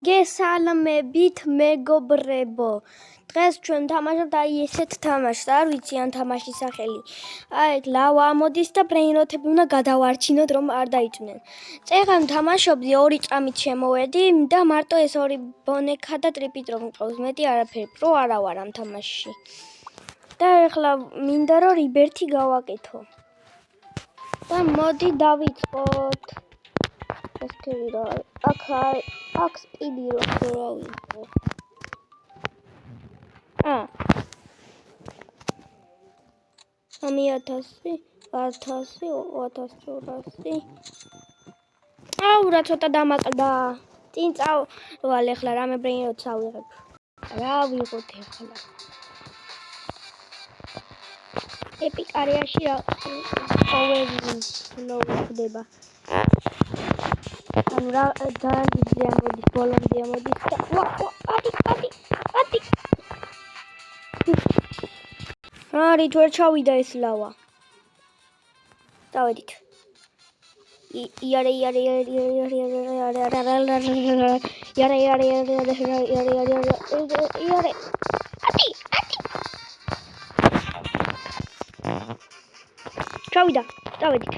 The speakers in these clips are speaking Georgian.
გესალმებით მეგობრებო. დღეს ჩვენ თამაშობთ ესეთ თამაშს, არ ვიცი ან თამაშის სახელი. აი ლავა ამოდის და ბრეინროთები უნდა გადავარჩინოთ რომ არ დაიწვნენ. წეგან თამაშობდი 2 წამით შემოვედი და მარტო ეს 2 ბონეკა და ტრიპით რომ მყავს. მეტი არაფერი, პრო არა ვარ ამ თამაშში. და ეხლა მინდა რომ რიბერთი გავაკეთო. და მოდი დავიწყოთ. ესკერი რა აქ სპიდი რო გავიყო. 3000 1200 აუ რა ცოტა დამაკლდა. წინ წავალ ეხლა რამე ბრეინროტს ავიღებ. რა ვიღოთ ეხლა? ეპიკარიაში რა ხდება. ანუ რა ძალიან ამოდის, ბოლომდე ამოდის და ატი. არის თუ არ ჩავიდა ეს ლავა. დავედით. იარე. ატი. ჩავიდა. დავედით.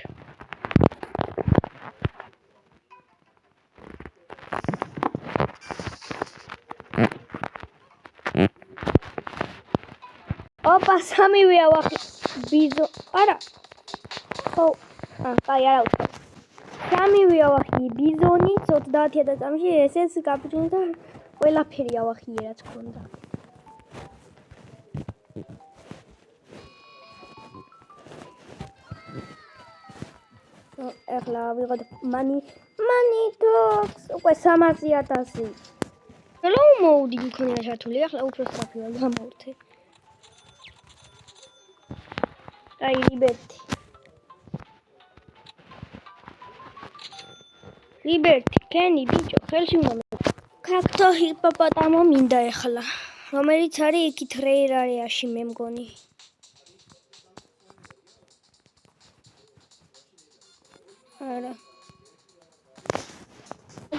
ოპა, სამივე ავახი. ბიზო. არა. ხო. კაი, არა ვთქვა. სამივე ავახი. ბიზონი 30000 წამში ესეც კაპიტუნი და ყველაფერი ავახიე რაც ქონდა. ეხლა ვიღოთ მანიტოქს უკვე 300000. რა მოუდი მქონია შართული, ეხლა უფრო სწრაფი ვარ გამოვთე. აი ლიბერთი, კენი ბიჭო, ხელში უნდა ქაქტო ჰიპოპოტამო მინდა ეხლა, რომელიც არის იქით რეირ არეაში მე მგონი. არა.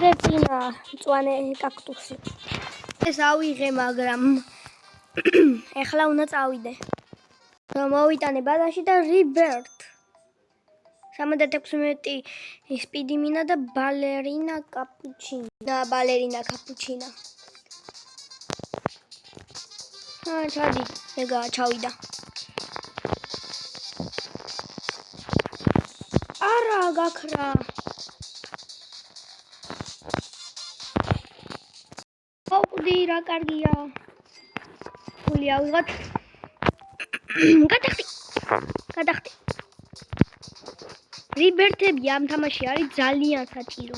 ეს წინა მწვანე კაქტუსი. ეს ავიღე, მაგრამ ეხლა უნდა წავიდე. მოვიტანე ბაზაში და რიბერთ. 76 სპიდი მინა და ბალერინა კაპუჩინა. ჩადი, ეგა ჩავიდა. არა, გაქრა. აუდი რა კარგია. ფული ავიღოთ. გადახტი. რიბერთები ამ თამაში არის ძალიან საჭირო.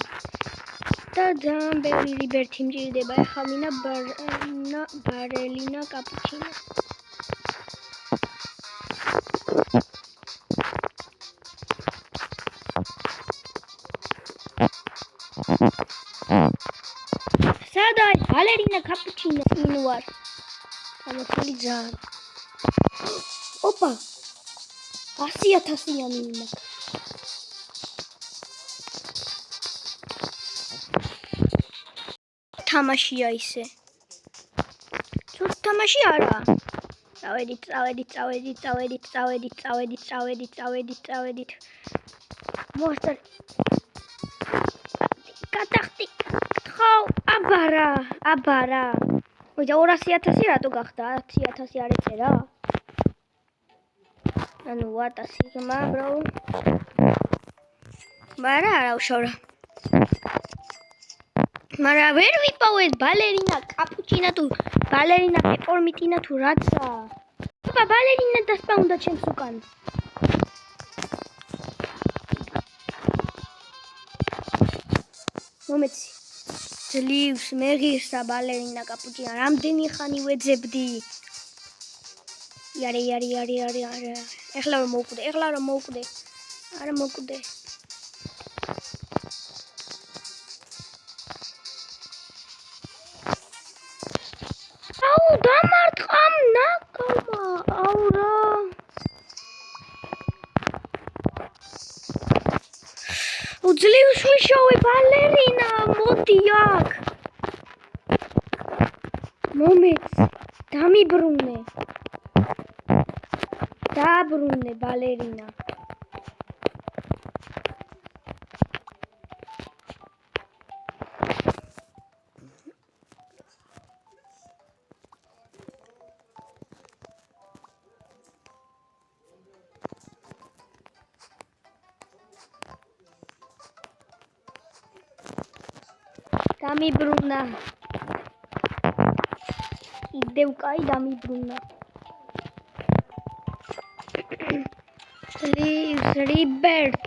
და ძალიან ბევრი რიბერთი მჭირდება. ეხლა მინა ბარელინა კაპუჩინო. სადა ბალერინა კაპუჩინო ინვარ. ამოხალი ძალიან. ოპა 100000 მინიმუმ. თამაშია ისე. ცუდი თამაში არა. წავედით. მოსტარ. გადახტი. ხო, აბარა. მოიცა 200000 რატო გახდა? 10000 არ ეწერა? ანუ 1000 მაგრამ არა უშორა. მაგრამ ვერ ვიპოვეთ ბალერინა კაპუჩინა თუ ბალერინა პეპორმიტინა თუ რაცა. აბა ბალერინა დასპაუნდა ჩემს უკან. მომეცი. ძლივს მეღირსა ბალერინა კაპუჩინა. რამდენი ხანი ვეძებდი. იარე. ეხლა რომ მოვკვდე. არა მოვკვდე. აუ დამარტყამ ნაკამა. აუ რა. ძლივს ვიშოვე ბალერინა. მოდი აქ. მომეც დამიბრუნე დააბრუნე ბალერინა დამიბრუნა იდევ კაი დამიბრუნა Please rebirth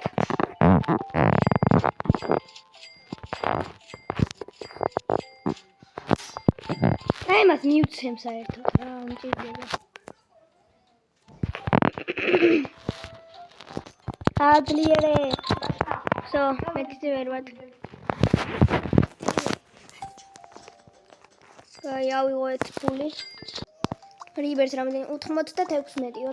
აი მას მიუცემ საერთოდ რა მჭირდება აძლიერე so მეტი ვერ ვარ აი ავიღოთ ფული რიბერს რამდენი 96 სპიდი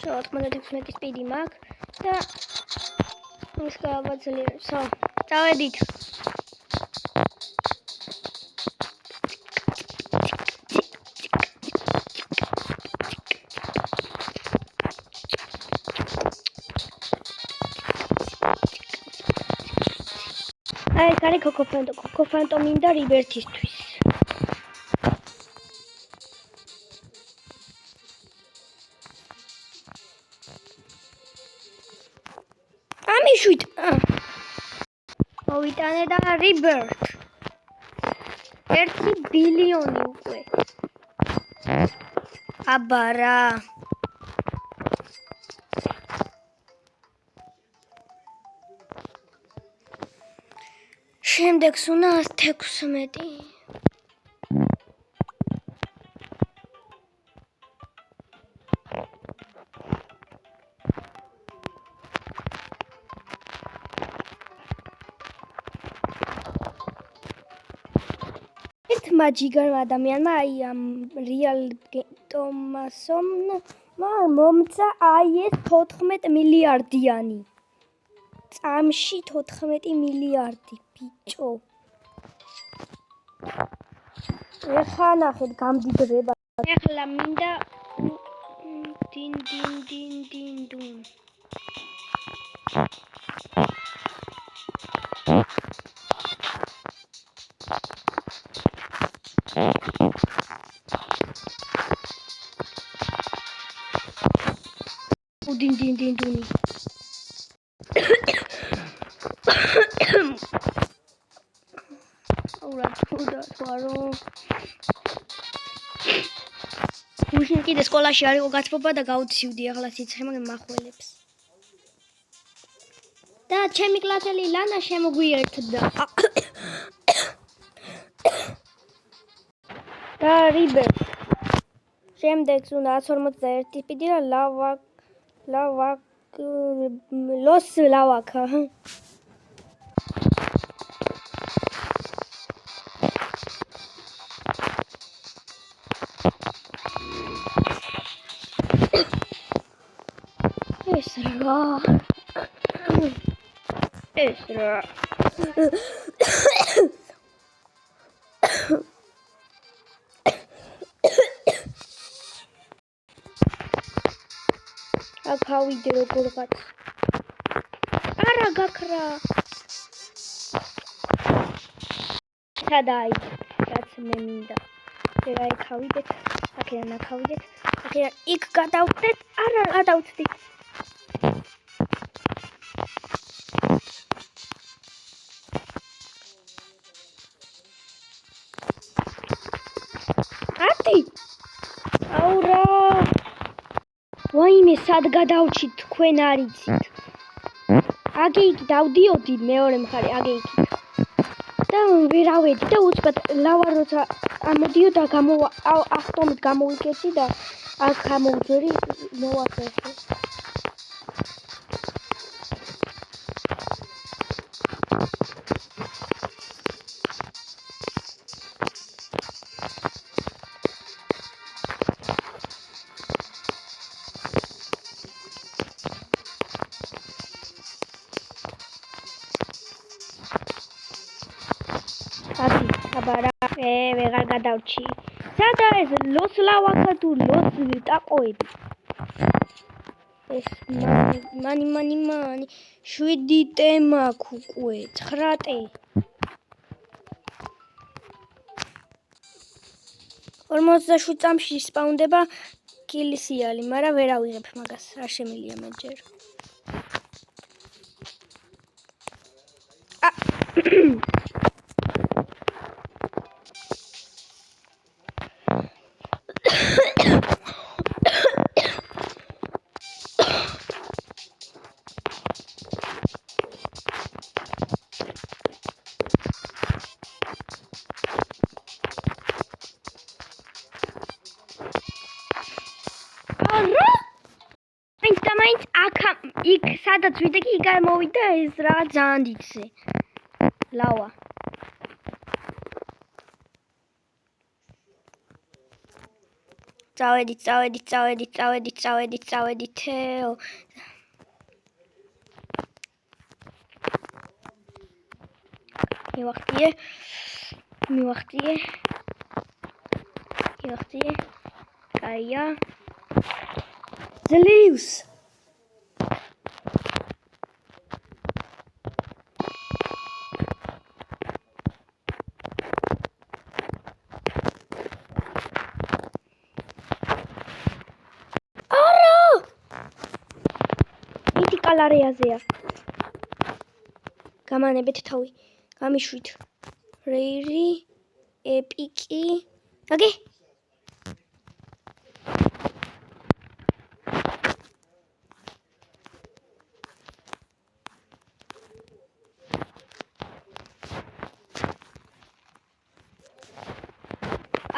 შო 96 სპიდი მაქვს და ის გავაძლიერებ so წავედით აი კარი კოკოფანტო მინდა რიბერთისთვის ამიშვით მოვიტანე და რიბერთ 1 ბილიონი უკვე აბა რა შემდეგს უნდა 16 ჯიგარმა ადამიანმა აი ამ რეალ ტომასონმა მომცა აი ეს 14 მილიარდიანი წამში 14 მილიარდი ბიჭო ეხლა ნახეთ გამდიდრება ეხლა მინდა დინ დუნი აურა თვარო უშინ კიდე სკოლაში არისო გაცბობა და გაუცივდი ახლა სიცხე მახველებს და ჩემი კლასელი ლანა შემოგვიერთდა და რიბერ შემდეგს უნდა 141 სპიდი და ლოს ლავაკა ეს რა აკავიდე როგორღაც არა გაქრა სადაი რაც მე მინდა რა აკავიდეთ აქედან აკავიდეთ აქედან იქ გადავხდეთ არა გადავხდით აურა ვაიმე სად გადავჩით თქვენ არ იცით აგი იქ დავდიოდი მეორე მხარე აგი იქ და ვერავედი და უცბად ლავა როცა ამოდიოდა ავტომატ გამოვიკეცი და აქ ამოვძვერი მოვახერხე გადავრჩი. სადა ეს ლოს ლავაკა თუ ლოს ტაყოები. ეს მანი 7 ტემა უკვე 9 ტე 47 წამში სპაუნდება კილისიალი, მაგრამ ვერ ავიღებ მაგას, არ შემიძლია მე ჯერ. მაინც აქ იქ სადაც ვიდექი იქ არ მოვიდა ეს რა ძალიან დიდზე ლავა წავედით მივახტიე კაია ძლივს კალარეაზეა გამანებით თავი გამიშვით რეირი ეპიკი ოკეი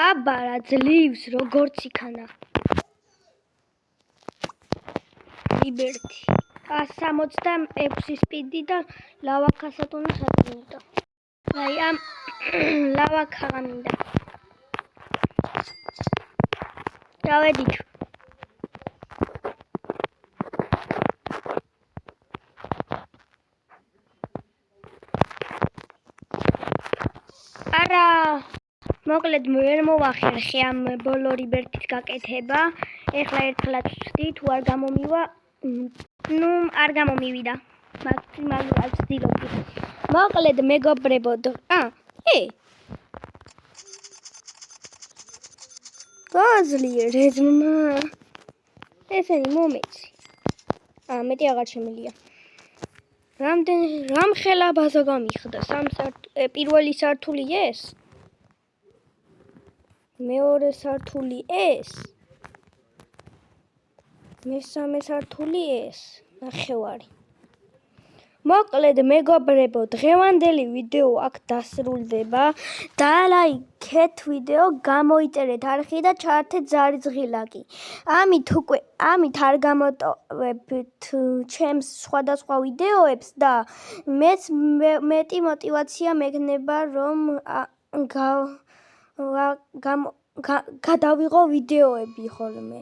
აბა რა ძლივს როგორც იქანა ლიბერტი 166 სპიდი და ლავაკასაც უნდა საწმინდა. აი ამ ლავაკა მინდა. დავედით. არა მოკლედ ვერ მოვახერხე ამ ბოლო ლიბერტის გაკეთება. ეხლა ერთხელაც ვწდი თუ არ გამომივა ну, არ გამომივიდა. მაქსიმალურად ვცდილობდი. მოკლედ მეგობრებო, გაზლიერ ეზმა. ესენი მომეცი. მეტი აღარ შემიძლია. რამ ხელა ბაზა გამიხდა? პირველი სართული ეს? მეორე სართული ეს? მესამე სართული ეს? ნახევარი. მოკლედ მეგობრებო, დღევანდელი ვიდეო აქ დასრულდება. დალაიქეთ ვიდეო, გამოიწერეთ არხი და ჩაართეთ ზარიძღილაკი. ამით არ გამოტოვებთ ჩემს სხვადასხვა ვიდეოებს და მეც მეტი мотиваცია მეკნება რომ გადავიღო ვიდეოები ხოლმე.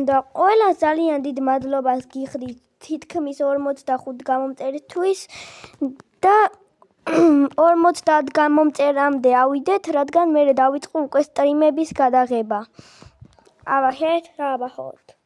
და ყველას ძალიან დიდ მადლობას გიხდით თითქმის 45 გამომწერისთვის და 50 გამომწერამდე ავიდეთ, რადგან მე დავიწყო უკვე სტრიმების გადაღება. აბა ხეთ, რა აბა ხოთ.